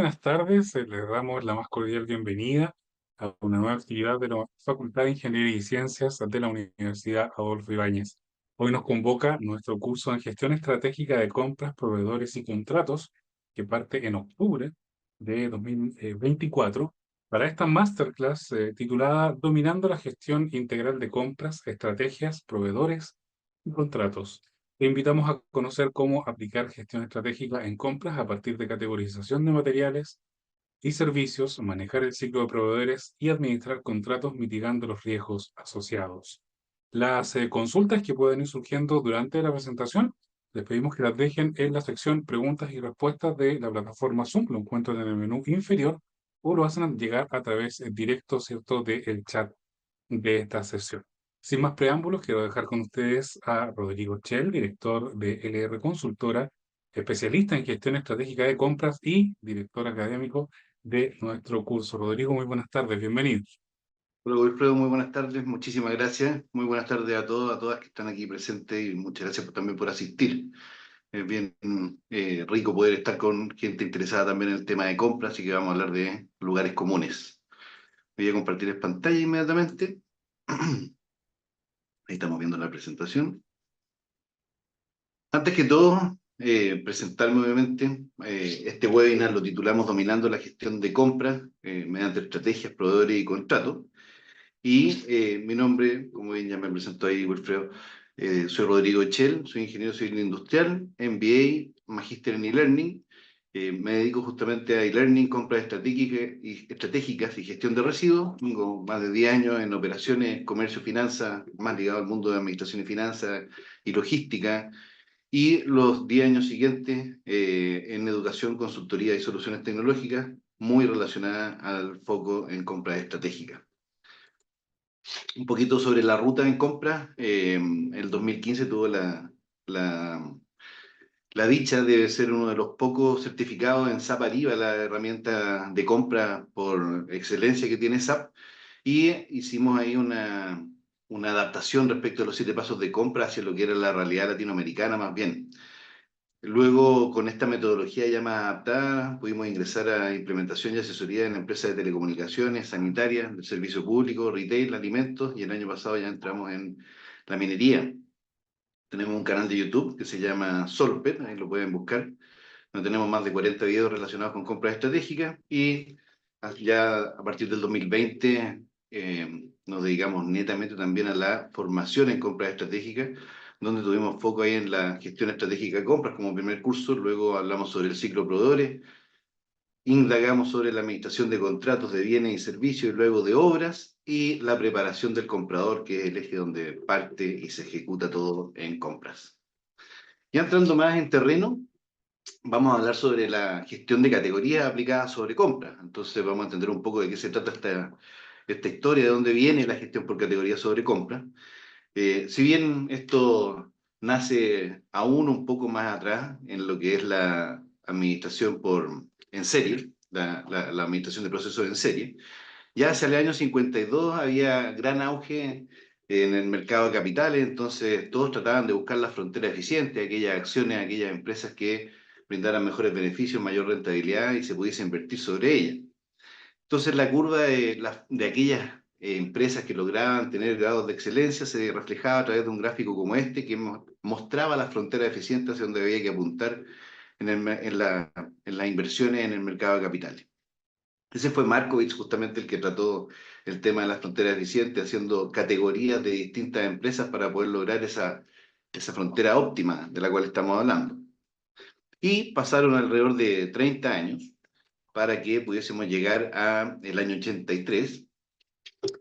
buenas tardes. Les damos la más cordial bienvenida a una nueva actividad de la Facultad de Ingeniería y Ciencias de la Universidad Adolfo Ibáñez. Hoy nos convoca nuestro curso en Gestión Estratégica de Compras, Proveedores y Contratos, que parte en octubre de 2024, para esta masterclass titulada Dominando la Gestión Integral de Compras, Estrategias, Proveedores y Contratos. Te invitamos a conocer cómo aplicar gestión estratégica en compras a partir de categorización de materiales y servicios, manejar el ciclo de proveedores y administrar contratos mitigando los riesgos asociados. Las consultas que pueden ir surgiendo durante la presentación, les pedimos que las dejen en la sección preguntas y respuestas de la plataforma Zoom, lo encuentran en el menú inferior, o lo hacen llegar a través directo, ¿cierto?, del chat de esta sesión. Sin más preámbulos, quiero dejar con ustedes a Rodrigo Chell, director de LR Consultora, especialista en gestión estratégica de compras y director académico de nuestro curso. Rodrigo, muy buenas tardes, bienvenido. Hola Wilfredo, muy buenas tardes, muchísimas gracias. Muy buenas tardes a todos, a todas que están aquí presentes y muchas gracias también por asistir. Es bien rico poder estar con gente interesada también en el tema de compras, así que vamos a hablar de lugares comunes. Voy a compartir en pantalla inmediatamente. Ahí estamos viendo la presentación. Antes que todo, presentarme obviamente. Este webinar lo titulamos Dominando la gestión de compras mediante estrategias, proveedores y contratos. Y mi nombre, como bien ya me presentó ahí Wilfredo, soy Rodrigo Echel, soy ingeniero civil industrial, MBA, magíster en e-learning. Me dedico justamente a e-learning, compras estratégicas y gestión de residuos. Tengo más de 10 años en operaciones, comercio, finanzas, más ligado al mundo de administración y finanzas y logística. Y los 10 años siguientes en educación, consultoría y soluciones tecnológicas, muy relacionadas al foco en compras estratégicas. Un poquito sobre la ruta en compra. El 2015 tuvo la, la dicha de ser uno de los pocos certificados en SAP Ariba, la herramienta de compra por excelencia que tiene SAP, y hicimos ahí una adaptación respecto a los 7 pasos de compra hacia lo que era la realidad latinoamericana más bien. Luego, con esta metodología ya más adaptada, pudimos ingresar a implementación y asesoría en empresas de telecomunicaciones, sanitarias, del servicio público, retail, alimentos, y el año pasado ya entramos en la minería. Tenemos un canal de YouTube que se llama Solpet, ahí lo pueden buscar, donde tenemos más de 40 videos relacionados con compras estratégicas, y ya a partir del 2020 nos dedicamos netamente también a la formación en compras estratégicas, donde tuvimos foco ahí en la gestión estratégica de compras como primer curso. Luego hablamos sobre el ciclo de proveedores, indagamos sobre la administración de contratos de bienes y servicios y luego de obras, y la preparación del comprador, que es el eje donde parte y se ejecuta todo en compras. Ya entrando más en terreno, vamos a hablar sobre la gestión de categorías aplicadas sobre compras. Entonces vamos a entender un poco de qué se trata esta historia, de dónde viene la gestión por categorías sobre compras. Si bien esto nace aún un poco más atrás en lo que es la administración en serie, la administración de procesos en serie, ya hacia el año 52 había gran auge en el mercado de capitales. Entonces todos trataban de buscar la frontera eficiente, aquellas acciones, aquellas empresas que brindaran mejores beneficios, mayor rentabilidad y se pudiese invertir sobre ellas. Entonces la curva de aquellas empresas que lograban tener grados de excelencia se reflejaba a través de un gráfico como este, que mostraba la frontera eficiente hacia donde había que apuntar en las inversiones en el mercado de capitales. Ese fue Markovich justamente el que trató el tema de las fronteras eficientes, haciendo categorías de distintas empresas para poder lograr esa frontera óptima de la cual estamos hablando. Y pasaron alrededor de 30 años para que pudiésemos llegar al año 83,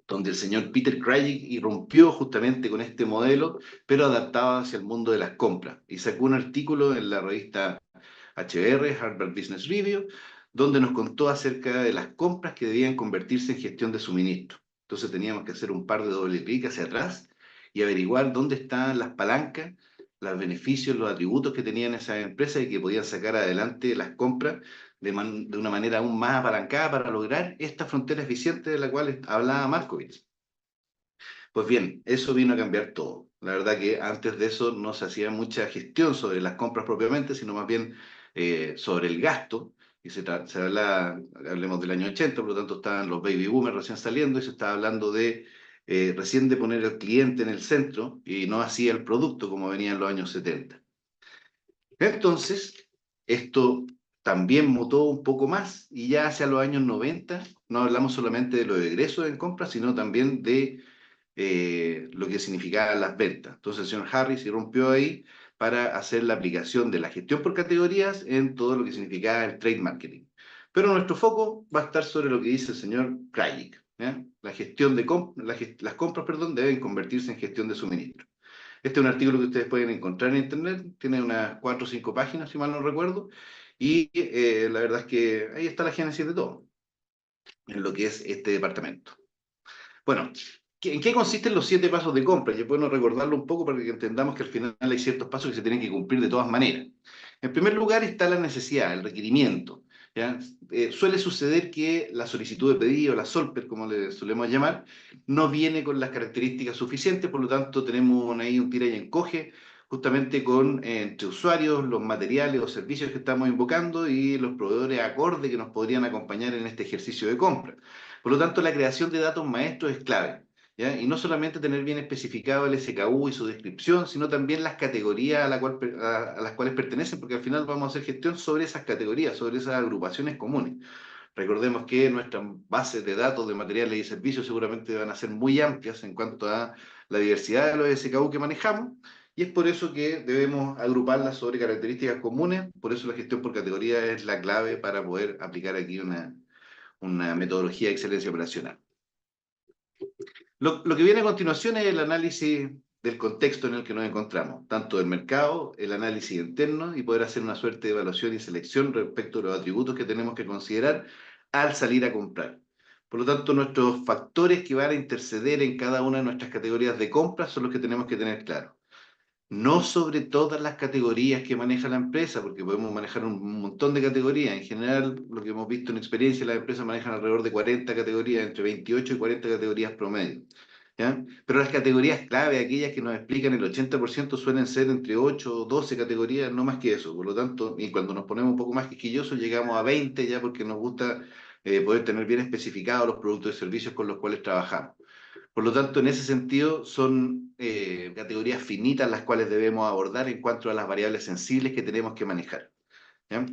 donde el señor Peter Krajicek irrumpió justamente con este modelo, pero adaptado hacia el mundo de las compras, y sacó un artículo en la revista HBR, Harvard Business Review, donde nos contó acerca de las compras que debían convertirse en gestión de suministro. Entonces teníamos que hacer un par de doble clic hacia atrás y averiguar dónde estaban las palancas, los beneficios, los atributos que tenían esas empresas y que podían sacar adelante las compras de una manera aún más apalancada para lograr esta frontera eficiente de la cual hablaba Markovich. Pues bien, eso vino a cambiar todo. La verdad que antes de eso no se hacía mucha gestión sobre las compras propiamente, sino más bien sobre el gasto, y se habla, hablemos del año 80, por lo tanto estaban los baby boomers recién saliendo y se estaba hablando de recién de poner al cliente en el centro y no hacía el producto como venía en los años 70. Entonces, esto también mutó un poco más y ya hacia los años 90 no hablamos solamente de los egresos en compras, sino también de lo que significaban las ventas. Entonces el señor Harris irrumpió ahí para hacer la aplicación de la gestión por categorías en todo lo que significaba el trade marketing. Pero nuestro foco va a estar sobre lo que dice el señor Krajicek. La gestión de las compras, perdón, deben convertirse en gestión de suministro. Este es un artículo que ustedes pueden encontrar en internet, tiene unas 4 o 5 páginas, si mal no recuerdo, y la verdad es que ahí está la génesis de todo, en lo que es este departamento. Bueno, ¿en qué consisten los 7 pasos de compra? Y es bueno recordarlo un poco para que entendamos que al final hay ciertos pasos que se tienen que cumplir de todas maneras. En primer lugar está la necesidad, el requerimiento. ¿Ya? Suele suceder que la solicitud de pedido, la SOLPER, como le solemos llamar, no viene con las características suficientes, por lo tanto tenemos ahí un tira y encoge justamente con entre usuarios, los materiales o servicios que estamos invocando y los proveedores acorde que nos podrían acompañar en este ejercicio de compra. Por lo tanto, la creación de datos maestros es clave. ¿Ya? Y no solamente tener bien especificado el SKU y su descripción, sino también las categorías a las cuales pertenecen, porque al final vamos a hacer gestión sobre esas categorías, sobre esas agrupaciones comunes. Recordemos que nuestras bases de datos de materiales y servicios seguramente van a ser muy amplias en cuanto a la diversidad de los SKU que manejamos, y es por eso que debemos agruparlas sobre características comunes, por eso la gestión por categoría es la clave para poder aplicar aquí una metodología de excelencia operacional. Lo que viene a continuación es el análisis del contexto en el que nos encontramos, tanto del mercado, el análisis interno y poder hacer una suerte de evaluación y selección respecto a los atributos que tenemos que considerar al salir a comprar. Por lo tanto, nuestros factores que van a interceder en cada una de nuestras categorías de compra son los que tenemos que tener claros. No sobre todas las categorías que maneja la empresa, porque podemos manejar un montón de categorías. En general, lo que hemos visto en experiencia, las empresas manejan alrededor de 40 categorías, entre 28 y 40 categorías promedio. ¿Ya? Pero las categorías clave, aquellas que nos explican el 80%, suelen ser entre 8 o 12 categorías, no más que eso. Por lo tanto, y cuando nos ponemos un poco más quisquillosos, llegamos a 20 ya porque nos gusta poder tener bien especificados los productos y servicios con los cuales trabajamos. Por lo tanto, en ese sentido, son categorías finitas las cuales debemos abordar en cuanto a las variables sensibles que tenemos que manejar. ¿Ya?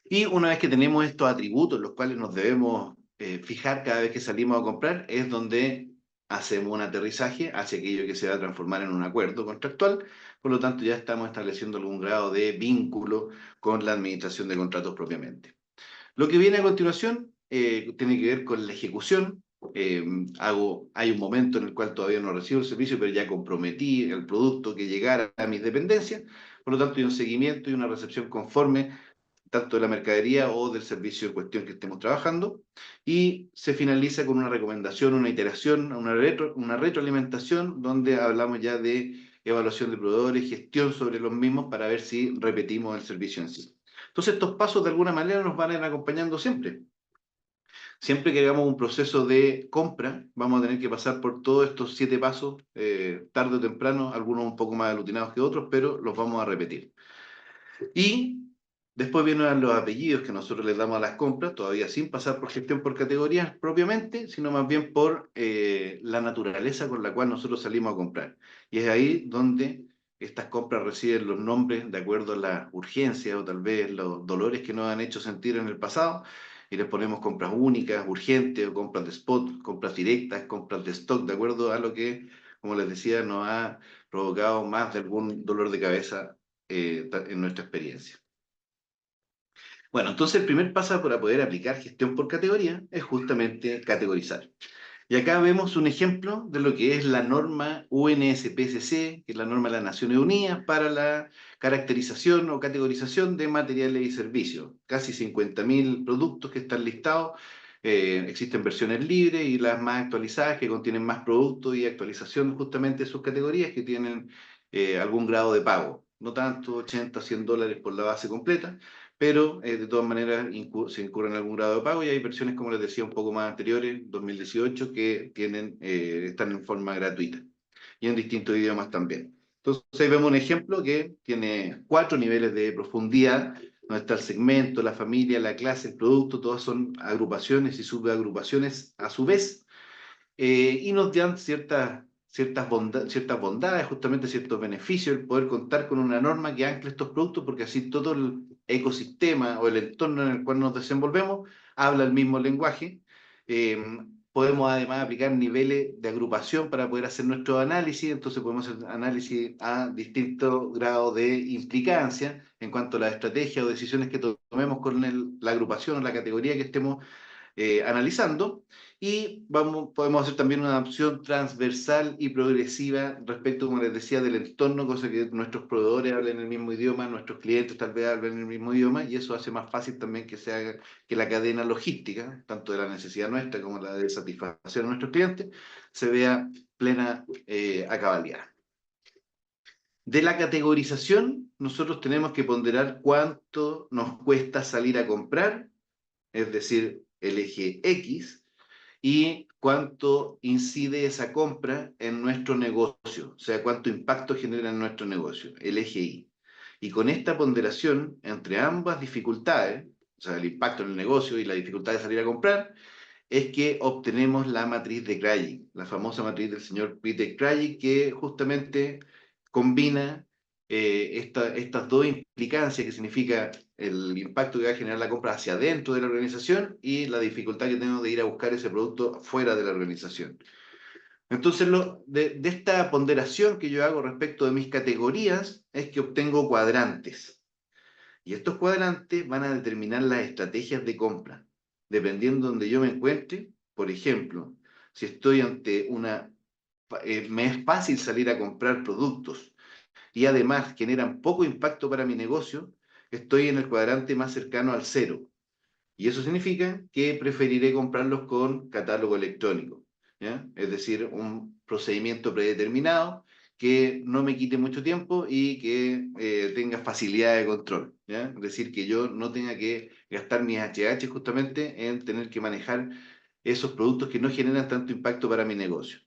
Y una vez que tenemos estos atributos, los cuales nos debemos fijar cada vez que salimos a comprar, es donde hacemos un aterrizaje hacia aquello que se va a transformar en un acuerdo contractual. Por lo tanto, ya estamos estableciendo algún grado de vínculo con la administración de contratos propiamente. Lo que viene a continuación tiene que ver con la ejecución. Hay un momento en el cual todavía no recibo el servicio, pero ya comprometí el producto que llegara a mis dependencias. Por lo tanto, hay un seguimiento y una recepción conforme tanto de la mercadería o del servicio en cuestión que estemos trabajando. Y se finaliza con una recomendación, una iteración, una retroalimentación, donde hablamos ya de evaluación de proveedores, gestión sobre los mismos para ver si repetimos el servicio en sí. Entonces, estos pasos de alguna manera nos van a ir acompañando siempre. Siempre que hagamos un proceso de compra, vamos a tener que pasar por todos estos 7 pasos, tarde o temprano, algunos un poco más aglutinados que otros, pero los vamos a repetir. Y después vienen los apellidos que nosotros les damos a las compras, todavía sin pasar por gestión por categorías propiamente, sino más bien por la naturaleza con la cual nosotros salimos a comprar. Y es ahí donde estas compras reciben los nombres de acuerdo a las urgencias o tal vez los dolores que nos han hecho sentir en el pasado, y les ponemos compras únicas, urgentes, o compras de spot, compras directas, compras de stock, de acuerdo a lo que, como les decía, nos ha provocado más de algún dolor de cabeza en nuestra experiencia. Bueno, entonces el primer paso para poder aplicar gestión por categoría es justamente categorizar. Y acá vemos un ejemplo de lo que es la norma UNSPSC, que es la norma de las Naciones Unidas para la caracterización o categorización de materiales y servicios. Casi 50.000 productos que están listados. Existen versiones libres y las más actualizadas que contienen más productos y actualización justamente de sus categorías que tienen algún grado de pago. No tanto, 80, $100 por la base completa, pero de todas maneras se incurre en algún grado de pago y hay versiones, como les decía, un poco más anteriores, 2018, que están en forma gratuita y en distintos idiomas también. Entonces ahí vemos un ejemplo que tiene 4 niveles de profundidad donde está el segmento, la familia, la clase, el producto, todas son agrupaciones y subagrupaciones a su vez, y nos dan ciertas bondades, justamente ciertos beneficios, el poder contar con una norma que ancle estos productos, porque así todo el ecosistema o el entorno en el cual nos desenvolvemos habla el mismo lenguaje. Eh, Podemos además aplicar niveles de agrupación para poder hacer nuestro análisis, entonces podemos hacer análisis a distintos grados de implicancia en cuanto a las estrategias o decisiones que tomemos con la agrupación o la categoría que estemos analizando, y podemos hacer también una opción transversal y progresiva respecto, como les decía, del entorno, cosa que nuestros proveedores hablen el mismo idioma, nuestros clientes tal vez hablen el mismo idioma, y eso hace más fácil también que se haga que la cadena logística, tanto de la necesidad nuestra como la de satisfacción a nuestros clientes, se vea plena a cabalidad. De la categorización, nosotros tenemos que ponderar cuánto nos cuesta salir a comprar, es decir, el eje X, y cuánto incide esa compra en nuestro negocio, o sea, cuánto impacto genera en nuestro negocio, el eje Y. Y con esta ponderación entre ambas dificultades, o sea, el impacto en el negocio y la dificultad de salir a comprar, es que obtenemos la matriz de Krajicek, la famosa matriz del señor Peter Krajicek, que justamente combina estas dos implicancias, que significa el impacto que va a generar la compra hacia adentro de la organización y la dificultad que tengo de ir a buscar ese producto fuera de la organización. Entonces, de esta ponderación que yo hago respecto de mis categorías es que obtengo cuadrantes. Y estos cuadrantes van a determinar las estrategias de compra. Dependiendo de donde yo me encuentre, por ejemplo, si estoy ante me es fácil salir a comprar productos y además generan poco impacto para mi negocio, estoy en el cuadrante más cercano al cero. Y eso significa que preferiré comprarlos con catálogo electrónico, ¿ya? Es decir, un procedimiento predeterminado que no me quite mucho tiempo y que tenga facilidad de control, ¿ya? Es decir, que yo no tenga que gastar mis HH justamente en tener que manejar esos productos que no generan tanto impacto para mi negocio.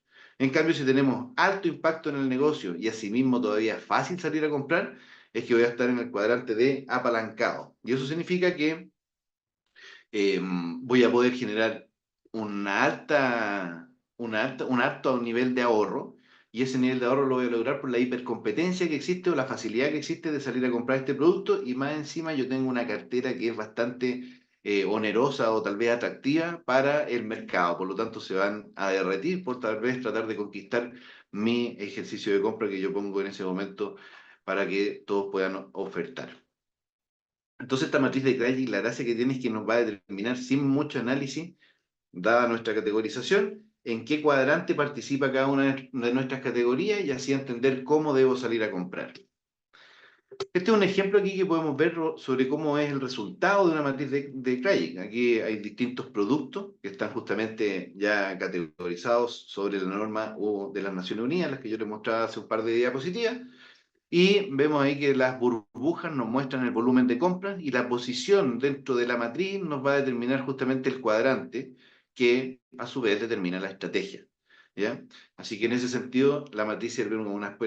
En cambio, si tenemos alto impacto en el negocio y asimismo todavía es fácil salir a comprar, es que voy a estar en el cuadrante de apalancado. Y eso significa que voy a poder generar una alta, un alto nivel de ahorro, y ese nivel de ahorro lo voy a lograr por la hipercompetencia que existe o la facilidad que existe de salir a comprar este producto, y más encima yo tengo una cartera que es bastante onerosa o tal vez atractiva para el mercado, por lo tanto se van a derretir por tal vez tratar de conquistar mi ejercicio de compra que yo pongo en ese momento para que todos puedan ofertar. Entonces esta matriz de Krajicek, la gracia que tiene es que nos va a determinar sin mucho análisis, dada nuestra categorización, en qué cuadrante participa cada una de nuestras categorías y así entender cómo debo salir a comprar. Este es un ejemplo aquí que podemos ver sobre cómo es el resultado de una matriz de Krajicek. Aquí hay distintos productos que están justamente ya categorizados sobre la norma de las Naciones Unidas, las que yo les mostraba hace un par de diapositivas. Y vemos ahí que las burbujas nos muestran el volumen de compras y la posición dentro de la matriz nos va a determinar justamente el cuadrante que a su vez determina la estrategia, ¿ya? Así que en ese sentido la matriz sirve como una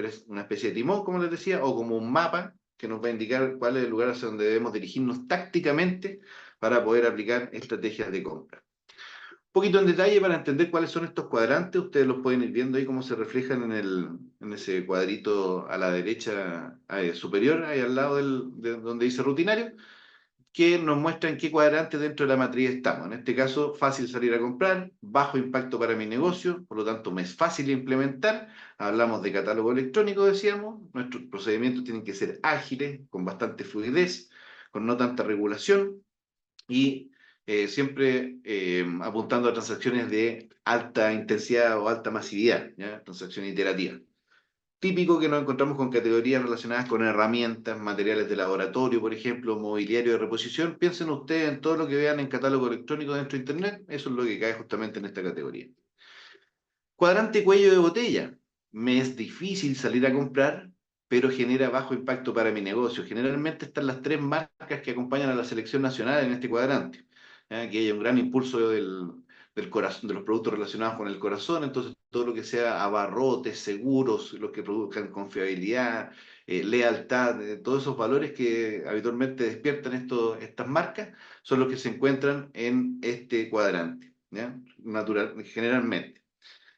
especie de timón, como les decía, o como un mapa que nos va a indicar cuál es el lugar hacia donde debemos dirigirnos tácticamente para poder aplicar estrategias de compra. Poquito en detalle para entender cuáles son estos cuadrantes. Ustedes los pueden ir viendo ahí cómo se reflejan en ese cuadrito a la derecha superior, ahí al lado de donde dice rutinario, que nos muestra en qué cuadrante dentro de la matriz estamos. En este caso, fácil salir a comprar, bajo impacto para mi negocio, por lo tanto me es fácil implementar. Hablamos de catálogo electrónico, decíamos. Nuestros procedimientos tienen que ser ágiles, con bastante fluidez, con no tanta regulación y siempre apuntando a transacciones de alta intensidad o alta masividad, ¿ya? Transacción iterativa. Típico que nos encontramos con categorías relacionadas con herramientas, materiales de laboratorio, por ejemplo, mobiliario de reposición. Piensen ustedes en todo lo que vean en catálogo electrónico dentro de Internet, eso es lo que cae justamente en esta categoría. Cuadrante cuello de botella. Me es difícil salir a comprar, pero genera bajo impacto para mi negocio. Generalmente están las tres marcas que acompañan a la selección nacional en este cuadrante. Que haya un gran impulso del corazón, de los productos relacionados con el corazón, entonces todo lo que sea abarrotes, seguros, los que produzcan confiabilidad, lealtad, todos esos valores que habitualmente despiertan estas marcas, son los que se encuentran en este cuadrante, ¿ya? Generalmente.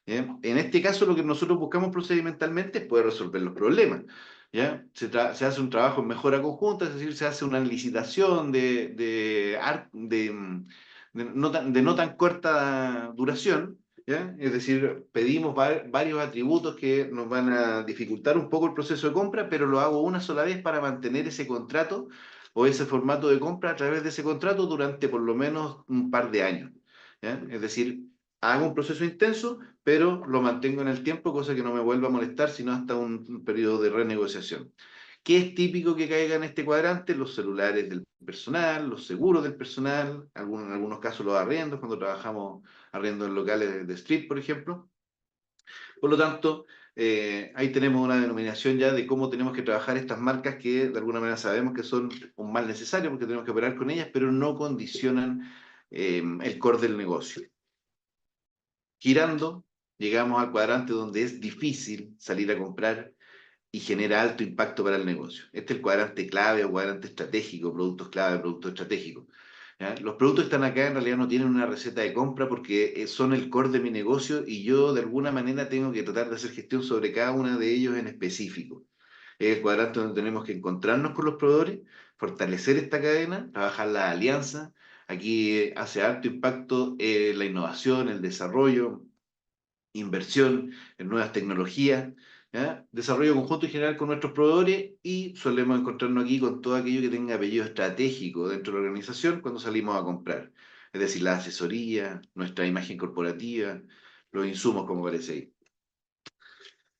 ¿Ya? En este caso, lo que nosotros buscamos procedimentalmente es poder resolver los problemas. ¿Ya? Se hace un trabajo en mejora conjunta, es decir, se hace una licitación de no tan corta duración. ¿Ya? Es decir, pedimos varios atributos que nos van a dificultar un poco el proceso de compra, pero lo hago una sola vez para mantener ese contrato o ese formato de compra a través de ese contrato durante por lo menos un par de años. ¿Ya? Es decir, hago un proceso intenso, pero lo mantengo en el tiempo, cosa que no me vuelva a molestar, sino hasta un periodo de renegociación. ¿Qué es típico que caiga en este cuadrante? Los celulares del personal, los seguros del personal, en algunos casos los arriendos, cuando trabajamos arriendo en locales de street, por ejemplo. Por lo tanto, ahí tenemos una denominación ya de cómo tenemos que trabajar estas marcas que de alguna manera sabemos que son un mal necesario porque tenemos que operar con ellas, pero no condicionan el core del negocio. Girando, llegamos al cuadrante donde es difícil salir a comprar y genera alto impacto para el negocio. Este es el cuadrante clave o cuadrante estratégico, productos clave, productos estratégicos. ¿Ya? Los productos que están acá en realidad no tienen una receta de compra porque son el core de mi negocio y yo de alguna manera tengo que tratar de hacer gestión sobre cada uno de ellos en específico. Es el cuadrante donde tenemos que encontrarnos con los proveedores, fortalecer esta cadena, trabajar la alianza. Aquí hace alto impacto la innovación, el desarrollo, inversión en nuevas tecnologías, ¿ya? Desarrollo conjunto y general con nuestros proveedores y solemos encontrarnos aquí con todo aquello que tenga apellido estratégico dentro de la organización cuando salimos a comprar. Es decir, la asesoría, nuestra imagen corporativa, los insumos, como aparece ahí.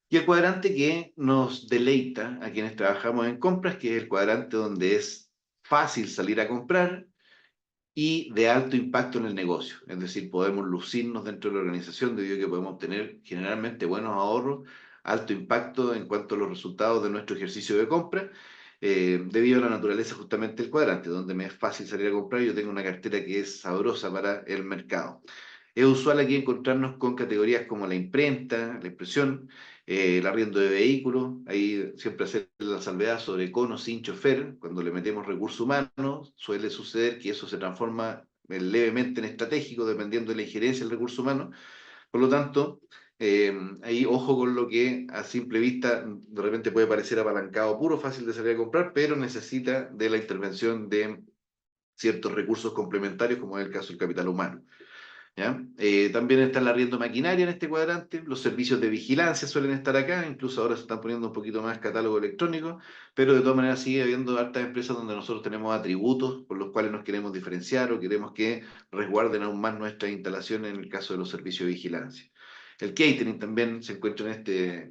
Y el cuadrante que nos deleita a quienes trabajamos en compras, que es el cuadrante donde es fácil salir a comprar y de alto impacto en el negocio. Es decir, podemos lucirnos dentro de la organización debido a que podemos obtener generalmente buenos ahorros, alto impacto en cuanto a los resultados de nuestro ejercicio de compra, debido a la naturaleza justamente del cuadrante, donde me es fácil salir a comprar y yo tengo una cartera que es sabrosa para el mercado. Es usual aquí encontrarnos con categorías como la imprenta, la impresión, el arriendo de vehículos, ahí siempre hacer la salvedad sobre con o sin chofer, cuando le metemos recursos humanos, suele suceder que eso se transforma levemente en estratégico dependiendo de la injerencia del recurso humano, por lo tanto, ahí ojo con lo que a simple vista de repente puede parecer apalancado puro, fácil de salir a comprar, pero necesita de la intervención de ciertos recursos complementarios, como es el caso del capital humano. ¿Ya? También está el arriendo maquinaria en este cuadrante, los servicios de vigilancia suelen estar acá, incluso ahora se están poniendo un poquito más catálogo electrónico, pero de todas maneras sigue habiendo hartas empresas donde nosotros tenemos atributos por los cuales nos queremos diferenciar o queremos que resguarden aún más nuestras instalaciones en el caso de los servicios de vigilancia. El catering también se encuentra en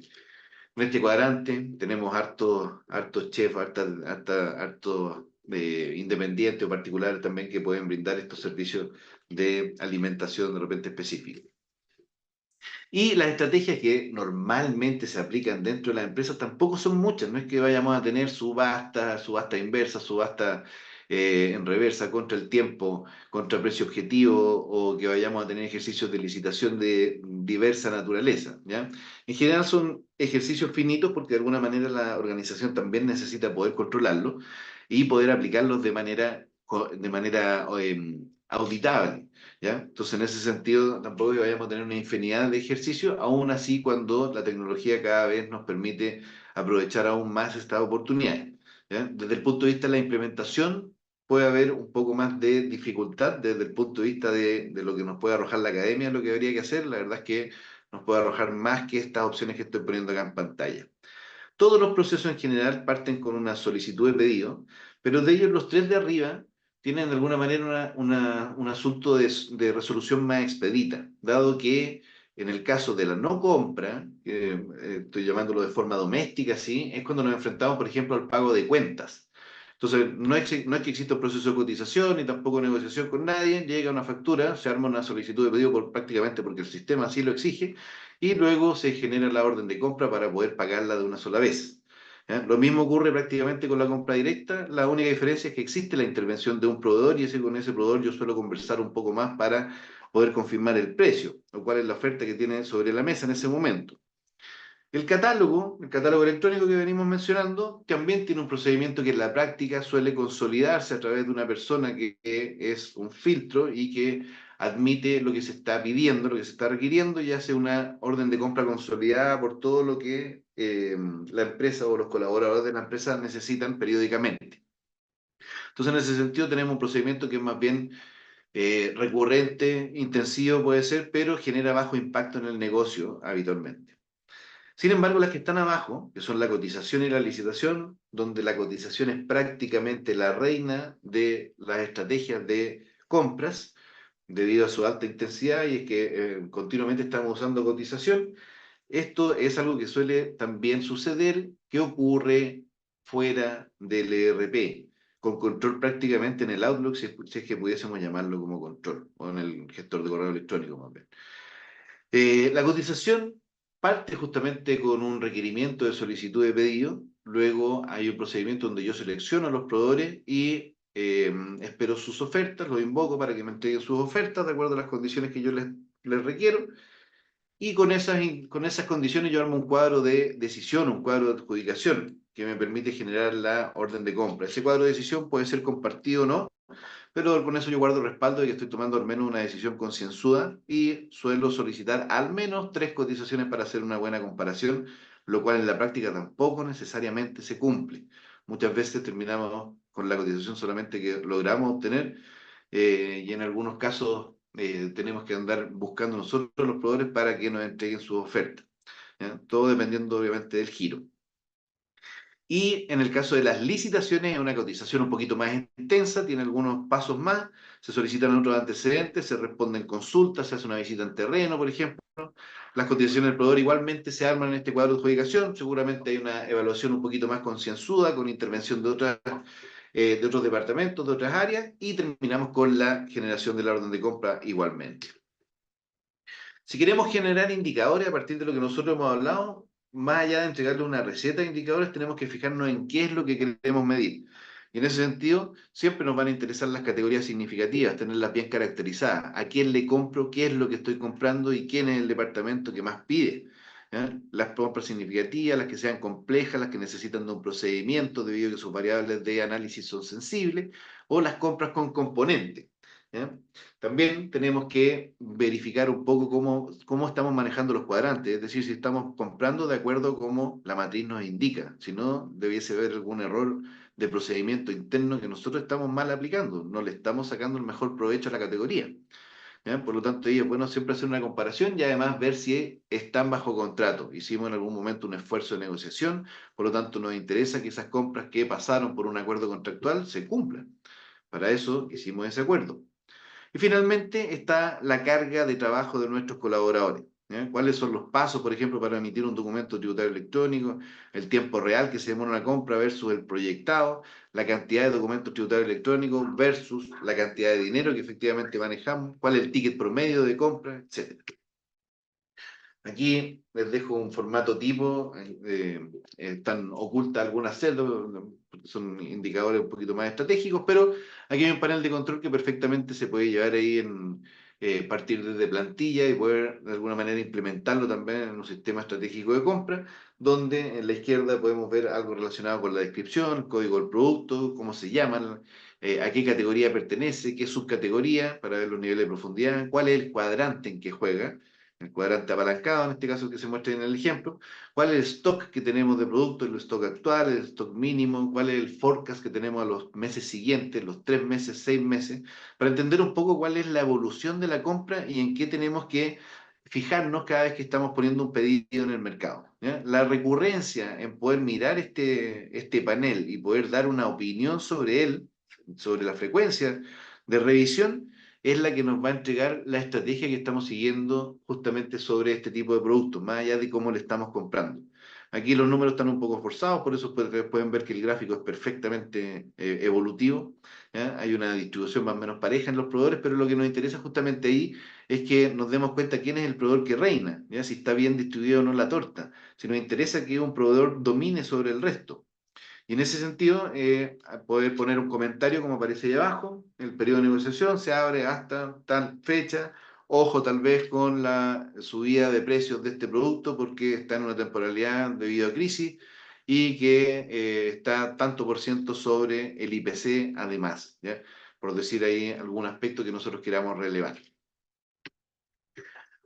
este cuadrante, tenemos hartos chefs, hartos independientes o particulares también que pueden brindar estos servicios de alimentación de repente específicos. Y las estrategias que normalmente se aplican dentro de las empresas tampoco son muchas, no es que vayamos a tener subasta inversa, subasta en reversa contra el tiempo, contra precio objetivo, o que vayamos a tener ejercicios de licitación de diversa naturaleza, ¿ya? En general son ejercicios finitos porque de alguna manera la organización también necesita poder controlarlos y poder aplicarlos de manera auditable. ¿Ya? Entonces, en ese sentido, tampoco es que vayamos a tener una infinidad de ejercicios, aún así cuando la tecnología cada vez nos permite aprovechar aún más estas oportunidades. ¿Ya? Desde el punto de vista de la implementación, puede haber un poco más de dificultad desde el punto de vista de lo que nos puede arrojar la academia, lo que habría que hacer. La verdad es que nos puede arrojar más que estas opciones que estoy poniendo acá en pantalla. Todos los procesos en general parten con una solicitud de pedido, pero de ellos los tres de arriba tienen de alguna manera un asunto de resolución más expedita, dado que en el caso de la no compra, estoy llamándolo de forma doméstica, ¿sí? Es cuando nos enfrentamos, por ejemplo, al pago de cuentas. Entonces, no es que exista un proceso de cotización ni tampoco negociación con nadie, llega una factura, se arma una solicitud de pedido prácticamente porque el sistema así lo exige, y luego se genera la orden de compra para poder pagarla de una sola vez. ¿Ya? Lo mismo ocurre prácticamente con la compra directa, la única diferencia es que existe la intervención de un proveedor y con ese proveedor yo suelo conversar un poco más para poder confirmar el precio, o cuál es la oferta que tiene sobre la mesa en ese momento. El catálogo electrónico que venimos mencionando, también tiene un procedimiento que en la práctica suele consolidarse a través de una persona que es un filtro y que admite lo que se está pidiendo, lo que se está requiriendo y hace una orden de compra consolidada por todo lo que la empresa o los colaboradores de la empresa necesitan periódicamente. Entonces, en ese sentido, tenemos un procedimiento que es más bien recurrente, intensivo puede ser, pero genera bajo impacto en el negocio habitualmente. Sin embargo, las que están abajo, que son la cotización y la licitación, donde la cotización es prácticamente la reina de las estrategias de compras, debido a su alta intensidad, y es que continuamente estamos usando cotización. Esto es algo que suele también suceder, que ocurre fuera del ERP, con control prácticamente en el Outlook, si es que pudiésemos llamarlo como control, o en el gestor de correo electrónico más bien. La cotización parte justamente con un requerimiento de solicitud de pedido, luego hay un procedimiento donde yo selecciono a los proveedores y espero sus ofertas, los invoco para que me entreguen sus ofertas de acuerdo a las condiciones que yo les requiero, y con esas condiciones yo armo un cuadro de decisión, un cuadro de adjudicación que me permite generar la orden de compra. Ese cuadro de decisión puede ser compartido o no, pero con eso yo guardo el respaldo de que estoy tomando al menos una decisión concienzuda y suelo solicitar al menos 3 cotizaciones para hacer una buena comparación, lo cual en la práctica tampoco necesariamente se cumple. Muchas veces terminamos con la cotización solamente que logramos obtener, y en algunos casos tenemos que andar buscando nosotros los proveedores para que nos entreguen sus ofertas, ¿ya? Todo dependiendo obviamente del giro. Y en el caso de las licitaciones, es una cotización un poquito más intensa, tiene algunos pasos más, se solicitan otros antecedentes, se responden consultas, se hace una visita en terreno, por ejemplo. Las cotizaciones del proveedor igualmente se arman en este cuadro de adjudicación, seguramente hay una evaluación un poquito más concienzuda, con intervención de otros departamentos, de otras áreas, y terminamos con la generación de la orden de compra igualmente. Si queremos generar indicadores a partir de lo que nosotros hemos hablado, más allá de entregarle una receta de indicadores, tenemos que fijarnos en qué es lo que queremos medir. Y en ese sentido, siempre nos van a interesar las categorías significativas, tenerlas bien caracterizadas. ¿A quién le compro? ¿Qué es lo que estoy comprando? ¿Y quién es el departamento que más pide? ¿Ya? Las compras significativas, las que sean complejas, las que necesitan de un procedimiento debido a que sus variables de análisis son sensibles, o las compras con componentes. ¿Ya? También tenemos que verificar un poco cómo estamos manejando los cuadrantes, es decir, si estamos comprando de acuerdo a cómo la matriz nos indica, si no, debiese haber algún error de procedimiento interno que nosotros estamos mal aplicando, no le estamos sacando el mejor provecho a la categoría. ¿Ya? Por lo tanto, es bueno siempre hacer una comparación y además ver si están bajo contrato. Hicimos en algún momento un esfuerzo de negociación, por lo tanto nos interesa que esas compras que pasaron por un acuerdo contractual se cumplan. Para eso hicimos ese acuerdo. Y finalmente está la carga de trabajo de nuestros colaboradores. ¿Ya? ¿Cuáles son los pasos, por ejemplo, para emitir un documento tributario electrónico, el tiempo real que se demora una compra versus el proyectado, la cantidad de documentos tributarios electrónicos versus la cantidad de dinero que efectivamente manejamos, cuál es el ticket promedio de compra, etcétera? Aquí les dejo un formato tipo, están ocultas algunas celdas, porque son indicadores un poquito más estratégicos, pero aquí hay un panel de control que perfectamente se puede llevar ahí en partir desde plantilla y poder de alguna manera implementarlo también en un sistema estratégico de compra, donde en la izquierda podemos ver algo relacionado con la descripción, código del producto, cómo se llaman, a qué categoría pertenece, qué subcategoría, para ver los niveles de profundidad, cuál es el cuadrante en que juega, el cuadrante apalancado, en este caso que se muestra en el ejemplo, cuál es el stock que tenemos de producto, el stock actual, el stock mínimo, cuál es el forecast que tenemos a los meses siguientes, los 3 meses, 6 meses, para entender un poco cuál es la evolución de la compra y en qué tenemos que fijarnos cada vez que estamos poniendo un pedido en el mercado. ¿Ya? La recurrencia en poder mirar este panel y poder dar una opinión sobre él, sobre la frecuencia de revisión, es la que nos va a entregar la estrategia que estamos siguiendo justamente sobre este tipo de productos, más allá de cómo le estamos comprando. Aquí los números están un poco forzados, por eso pueden ver que el gráfico es perfectamente evolutivo. ¿Ya? Hay una distribución más o menos pareja en los proveedores, pero lo que nos interesa justamente ahí es que nos demos cuenta quién es el proveedor que reina, ¿ya? Si está bien distribuido o no la torta. Si nos interesa que un proveedor domine sobre el resto. Y en ese sentido, poder poner un comentario como aparece ahí abajo, el periodo de negociación se abre hasta tal fecha, Ojo tal vez con la subida de precios de este producto porque está en una temporalidad debido a crisis y que está tanto por ciento sobre el IPC además, ¿ya? Por decir ahí algún aspecto que nosotros queramos relevar.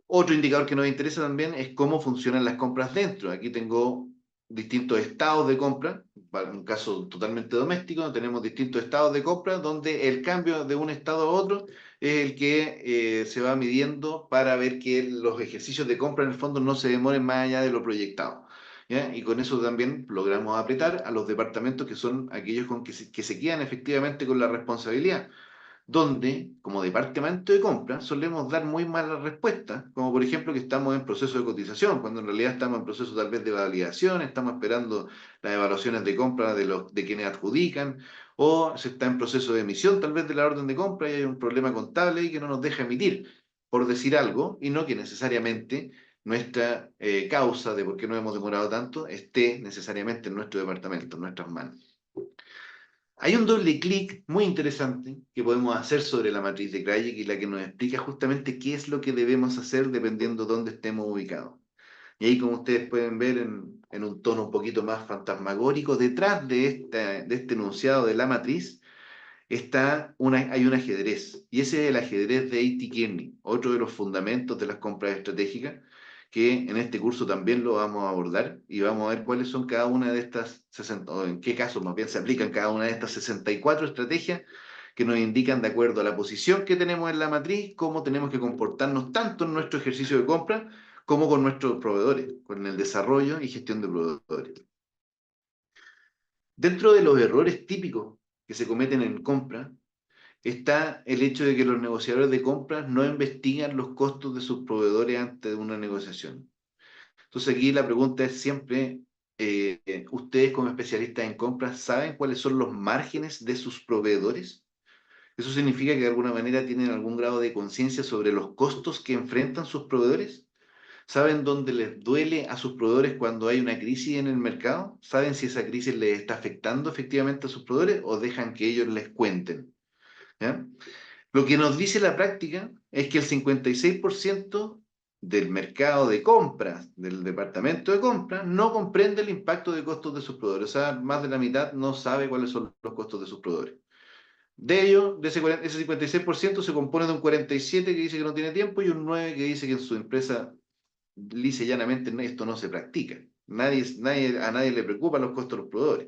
Otro indicador que nos interesa también es cómo funcionan las compras dentro. Aquí tengo distintos estados de compra, para un caso totalmente doméstico, tenemos distintos estados de compra donde el cambio de un estado a otro es el que se va midiendo para ver que los ejercicios de compra en el fondo no se demoren más allá de lo proyectado. ¿Ya? Y con eso también logramos apretar a los departamentos que son aquellos con que se quedan efectivamente con la responsabilidad donde, como departamento de compra, solemos dar muy malas respuestas, como por ejemplo que estamos en proceso de cotización, cuando en realidad estamos en proceso tal vez de validación, estamos esperando las evaluaciones de compra de quienes adjudican, o se está en proceso de emisión tal vez de la orden de compra y hay un problema contable y que no nos deja emitir, por decir algo, y no que necesariamente nuestra causa de por qué no hemos demorado tanto esté necesariamente en nuestro departamento, en nuestras manos. Hay un doble clic muy interesante que podemos hacer sobre la matriz de Krajek y la que nos explica justamente qué es lo que debemos hacer dependiendo de dónde estemos ubicados. Y ahí, como ustedes pueden ver en un tono un poquito más fantasmagórico, detrás de este enunciado de la matriz hay un ajedrez. Y ese es el ajedrez de A.T. Kearney, otro de los fundamentos de las compras estratégicas, que en este curso también lo vamos a abordar y vamos a ver cuáles son cada una de estas 60, o en qué casos más bien se aplican cada una de estas 64 estrategias que nos indican de acuerdo a la posición que tenemos en la matriz, cómo tenemos que comportarnos tanto en nuestro ejercicio de compra como con nuestros proveedores, con el desarrollo y gestión de proveedores. Dentro de los errores típicos que se cometen en compra, está el hecho de que los negociadores de compras no investigan los costos de sus proveedores antes de una negociación. Entonces aquí la pregunta es siempre, ¿ustedes como especialistas en compras saben cuáles son los márgenes de sus proveedores? ¿Eso significa que de alguna manera tienen algún grado de conciencia sobre los costos que enfrentan sus proveedores? ¿Saben dónde les duele a sus proveedores cuando hay una crisis en el mercado? ¿Saben si esa crisis les está afectando efectivamente a sus proveedores o dejan que ellos les cuenten? ¿Ya? Lo que nos dice la práctica es que el 56% del mercado de compras, del departamento de compras, no comprende el impacto de costos de sus proveedores. O sea, más de la mitad no sabe cuáles son los costos de sus proveedores. De ello, ese 56% se compone de un 47% que dice que no tiene tiempo y un 9% que dice que en su empresa, lisa y llanamente, esto no se practica. A nadie le preocupan los costos de los proveedores.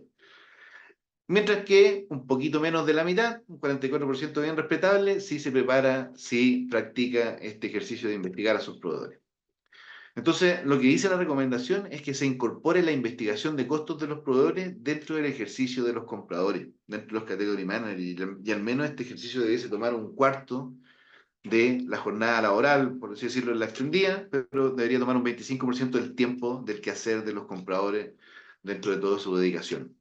Mientras que un poquito menos de la mitad, un 44% bien respetable, sí se prepara, sí practica este ejercicio de investigar a sus proveedores. Entonces, lo que dice la recomendación es que se incorpore la investigación de costos de los proveedores dentro del ejercicio de los compradores, dentro de los category managers, y al menos este ejercicio debiese tomar un cuarto de la jornada laboral, por así decirlo, en la extendida, pero debería tomar un 25% del tiempo del quehacer de los compradores dentro de toda su dedicación.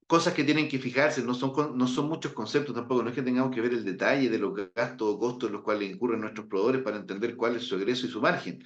Cosas que tienen que fijarse, no son muchos conceptos tampoco, no es que tengamos que ver el detalle de los gastos o costos en los cuales incurren nuestros proveedores para entender cuál es su egreso y su margen,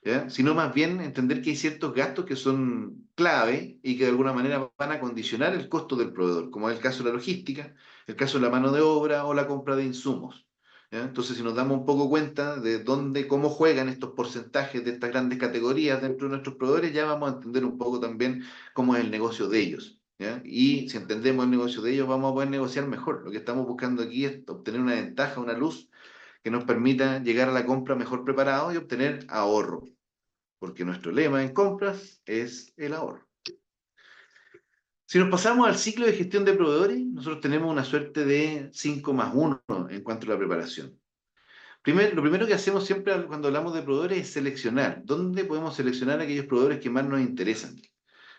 ¿ya? Sino más bien entender que hay ciertos gastos que son clave y que de alguna manera van a condicionar el costo del proveedor, como es el caso de la logística, el caso de la mano de obra o la compra de insumos. ¿Ya? Entonces, si nos damos un poco cuenta de cómo juegan estos porcentajes de estas grandes categorías dentro de nuestros proveedores, ya vamos a entender un poco también cómo es el negocio de ellos. ¿Ya? Y si entendemos el negocio de ellos, vamos a poder negociar mejor. Lo que estamos buscando aquí es obtener una ventaja, una luz que nos permita llegar a la compra mejor preparado y obtener ahorro, porque nuestro lema en compras es el ahorro. Si nos pasamos al ciclo de gestión de proveedores, nosotros tenemos una suerte de 5 más 1 en cuanto a la preparación. Lo primero que hacemos siempre cuando hablamos de proveedores es seleccionar. ¿Dónde podemos seleccionar aquellos proveedores que más nos interesan?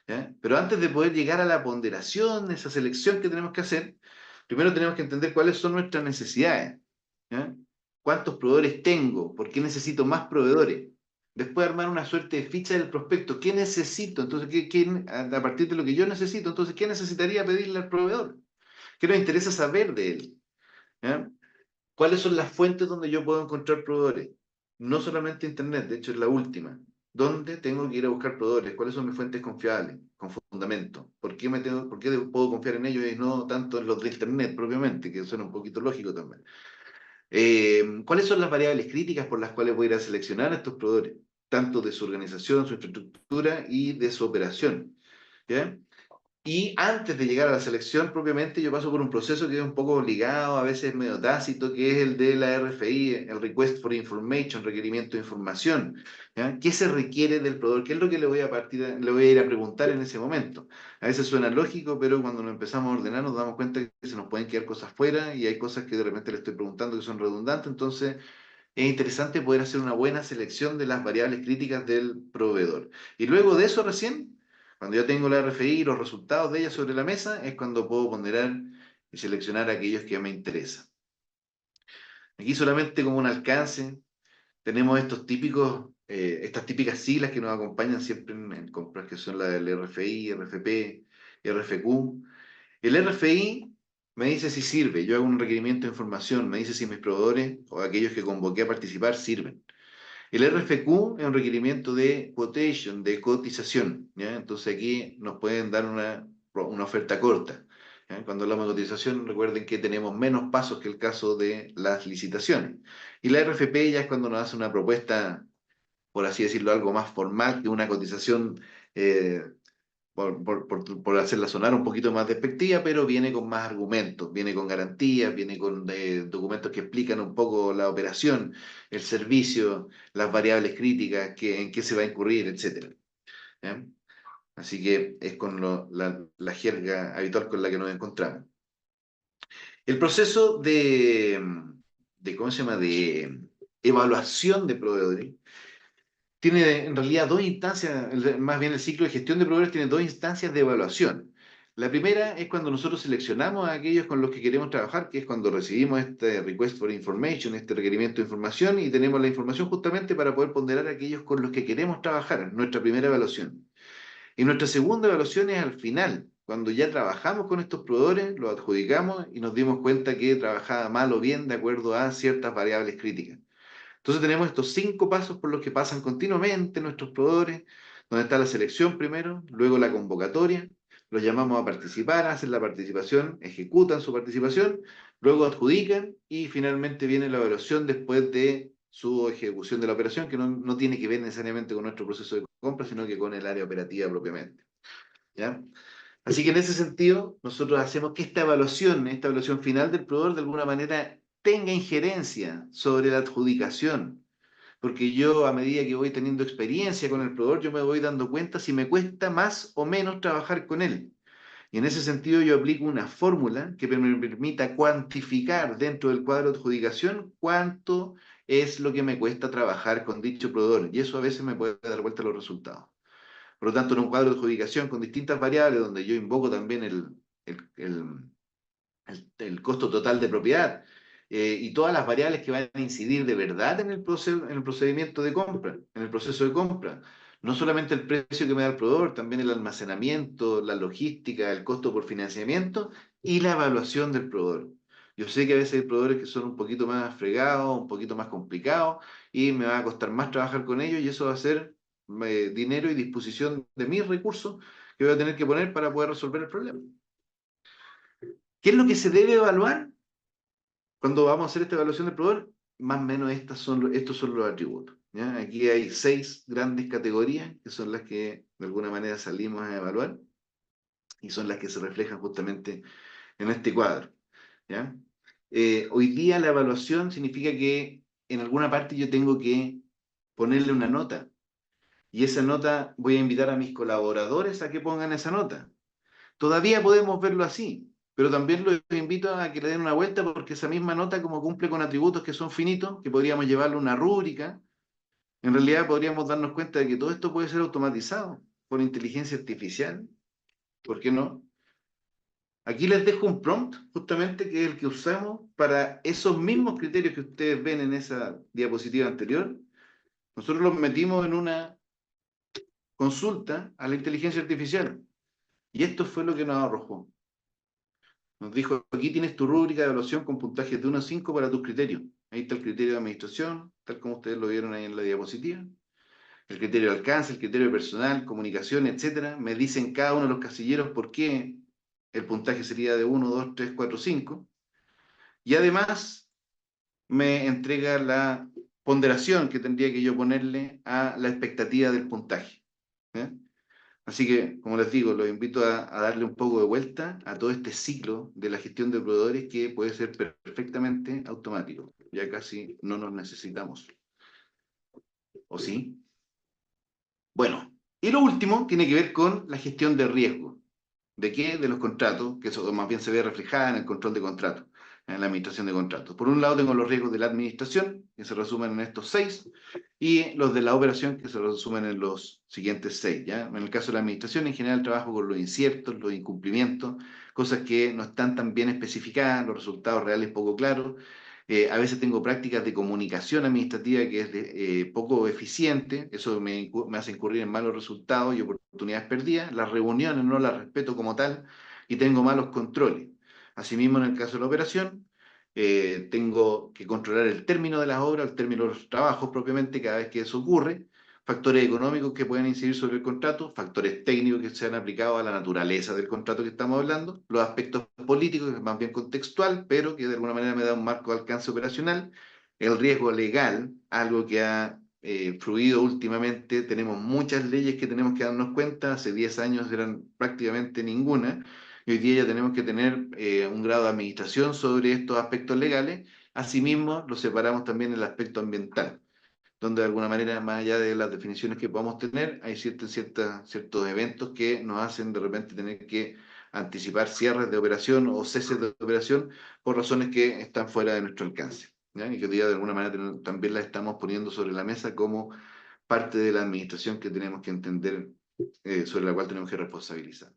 ¿Ya? Pero antes de poder llegar a la ponderación, esa selección que tenemos que hacer, primero tenemos que entender cuáles son nuestras necesidades. ¿Ya? ¿Cuántos proveedores tengo? ¿Por qué necesito más proveedores? Después armar una suerte de ficha del prospecto. ¿Qué necesito? Entonces, a partir de lo que yo necesito, entonces, ¿qué necesitaría pedirle al proveedor? ¿Qué nos interesa saber de él? ¿Ya? ¿Cuáles son las fuentes donde yo puedo encontrar proveedores? No solamente Internet, de hecho es la última. ¿Dónde tengo que ir a buscar proveedores? ¿Cuáles son mis fuentes confiables, con fundamento? ¿Por qué puedo confiar en ellos y no tanto en los de Internet propiamente, que suena un poquito lógico también? ¿Cuáles son las variables críticas por las cuales voy a ir a seleccionar a estos proveedores? Tanto de su organización, su infraestructura y de su operación. ¿Ya? Y antes de llegar a la selección propiamente, yo paso por un proceso que es un poco obligado, a veces medio tácito, que es el de la RFI, el Request for Information, requerimiento de información. ¿Ya? ¿Qué se requiere del proveedor? ¿Qué es lo que le voy a ir a preguntar en ese momento? A veces suena lógico, pero cuando nos empezamos a ordenar nos damos cuenta que se nos pueden quedar cosas fuera y hay cosas que de repente le estoy preguntando que son redundantes, entonces es interesante poder hacer una buena selección de las variables críticas del proveedor. Y luego de eso recién, cuando ya tengo la RFI y los resultados de ella sobre la mesa, es cuando puedo ponderar y seleccionar aquellos que me interesan. Aquí solamente como un alcance, tenemos estas típicas siglas que nos acompañan siempre en compras, que son la del RFI, RFP, RFQ. El RFI me dice si sirve, yo hago un requerimiento de información, me dice si mis proveedores o aquellos que convoqué a participar sirven. El RFQ es un requerimiento de quotation, de cotización, ¿ya? Entonces aquí nos pueden dar una oferta corta. ¿Ya? Cuando hablamos de cotización, recuerden que tenemos menos pasos que el caso de las licitaciones. Y la RFP ya es cuando nos hace una propuesta, por así decirlo, algo más formal que una cotización eh, por hacerla sonar un poquito más despectiva, pero viene con más argumentos, viene con garantías, viene con documentos que explican un poco la operación, el servicio, las variables críticas, en qué se va a incurrir, etcétera. ¿Ya? Así que es con la jerga habitual con la que nos encontramos. El proceso ¿cómo se llama?, de evaluación de proveedores tiene en realidad dos instancias, más bien el ciclo de gestión de proveedores tiene dos instancias de evaluación. La primera es cuando nosotros seleccionamos a aquellos con los que queremos trabajar, que es cuando recibimos este request for information, este requerimiento de información, y tenemos la información justamente para poder ponderar a aquellos con los que queremos trabajar, nuestra primera evaluación. Y nuestra segunda evaluación es al final, cuando ya trabajamos con estos proveedores, los adjudicamos y nos dimos cuenta que trabajaba mal o bien de acuerdo a ciertas variables críticas. Entonces tenemos estos 5 pasos por los que pasan continuamente nuestros proveedores, donde está la selección primero, luego la convocatoria, los llamamos a participar, hacen la participación, ejecutan su participación, luego adjudican y finalmente viene la evaluación después de su ejecución de la operación, que no tiene que ver necesariamente con nuestro proceso de compra, sino que con el área operativa propiamente. ¿Ya? Así que en ese sentido, nosotros hacemos que esta evaluación final del proveedor, de alguna manera tenga injerencia sobre la adjudicación, porque yo a medida que voy teniendo experiencia con el proveedor, yo me voy dando cuenta si me cuesta más o menos trabajar con él. Y en ese sentido yo aplico una fórmula que me permita cuantificar dentro del cuadro de adjudicación cuánto es lo que me cuesta trabajar con dicho proveedor. Y eso a veces me puede dar vuelta a los resultados. Por lo tanto, en un cuadro de adjudicación con distintas variables, donde yo invoco también el, el, el costo total de propiedad y todas las variables que van a incidir de verdad en el procedimiento de compra, en el proceso de compra. No solamente el precio que me da el proveedor, también el almacenamiento, la logística, el costo por financiamiento y la evaluación del proveedor. Yo sé que a veces hay proveedores que son un poquito más fregados, un poquito más complicados y me va a costar más trabajar con ellos y eso va a ser dinero y disposición de mis recursos que voy a tener que poner para poder resolver el problema. ¿Qué es lo que se debe evaluar cuando vamos a hacer esta evaluación del proveedor? Más o menos estos son los atributos. ¿Ya? Aquí hay 6 grandes categorías que son las que de alguna manera salimos a evaluar y son las que se reflejan justamente en este cuadro. ¿Ya? Hoy día la evaluación significa que en alguna parte yo tengo que ponerle una nota y esa nota voy a invitar a mis colaboradores a que pongan esa nota. Todavía podemos verlo así, pero también los invito a que le den una vuelta porque esa misma nota, como cumple con atributos que son finitos, que podríamos llevarle una rúbrica, en realidad podríamos darnos cuenta de que todo esto puede ser automatizado por inteligencia artificial. ¿Por qué no? Aquí les dejo un prompt, justamente, que es el que usamos para esos mismos criterios que ustedes ven en esa diapositiva anterior. Nosotros los metimos en una consulta a la inteligencia artificial y esto fue lo que nos arrojó. Nos dijo, aquí tienes tu rúbrica de evaluación con puntajes de 1 a 5 para tus criterios. Ahí está el criterio de administración, tal como ustedes lo vieron ahí en la diapositiva. El criterio de alcance, el criterio personal, comunicación, etcétera. Me dicen cada uno de los casilleros por qué el puntaje sería de 1, 2, 3, 4, 5. Y además, me entrega la ponderación que tendría que yo ponerle a la expectativa del puntaje. ¿Ya? Así que, como les digo, los invito a darle un poco de vuelta a todo este ciclo de la gestión de proveedores que puede ser perfectamente automático. Ya casi no nos necesitamos. ¿O sí? Bueno, y lo último tiene que ver con la gestión de riesgo. ¿De qué? De los contratos, que eso más bien se ve reflejada en el control de contratos, en la administración de contratos. Por un lado tengo los riesgos de la administración, que se resumen en estos 6, y los de la operación, que se resumen en los siguientes 6. ¿Ya? En el caso de la administración, en general trabajo con los inciertos, los incumplimientos, cosas que no están tan bien especificadas, los resultados reales poco claros. A veces tengo prácticas de comunicación administrativa que es poco eficiente, eso me hace incurrir en malos resultados y oportunidades perdidas. Las reuniones no las respeto como tal y tengo malos controles. Asimismo, en el caso de la operación, tengo que controlar el término de las obras, el término de los trabajos propiamente cada vez que eso ocurre, factores económicos que pueden incidir sobre el contrato, factores técnicos que se han aplicado a la naturaleza del contrato que estamos hablando, los aspectos políticos, que es más bien contextual, pero que de alguna manera me da un marco de alcance operacional, el riesgo legal, algo que ha fluido últimamente, tenemos muchas leyes que tenemos que darnos cuenta, hace 10 años eran prácticamente ninguna, y hoy día ya tenemos que tener un grado de administración sobre estos aspectos legales. Asimismo, lo separamos también en el aspecto ambiental, donde de alguna manera, más allá de las definiciones que podamos tener, hay ciertos eventos que nos hacen de repente tener que anticipar cierres de operación o ceses de operación por razones que están fuera de nuestro alcance. ¿Ya? Y que hoy día de alguna manera también las estamos poniendo sobre la mesa como parte de la administración que tenemos que entender, sobre la cual tenemos que responsabilizar.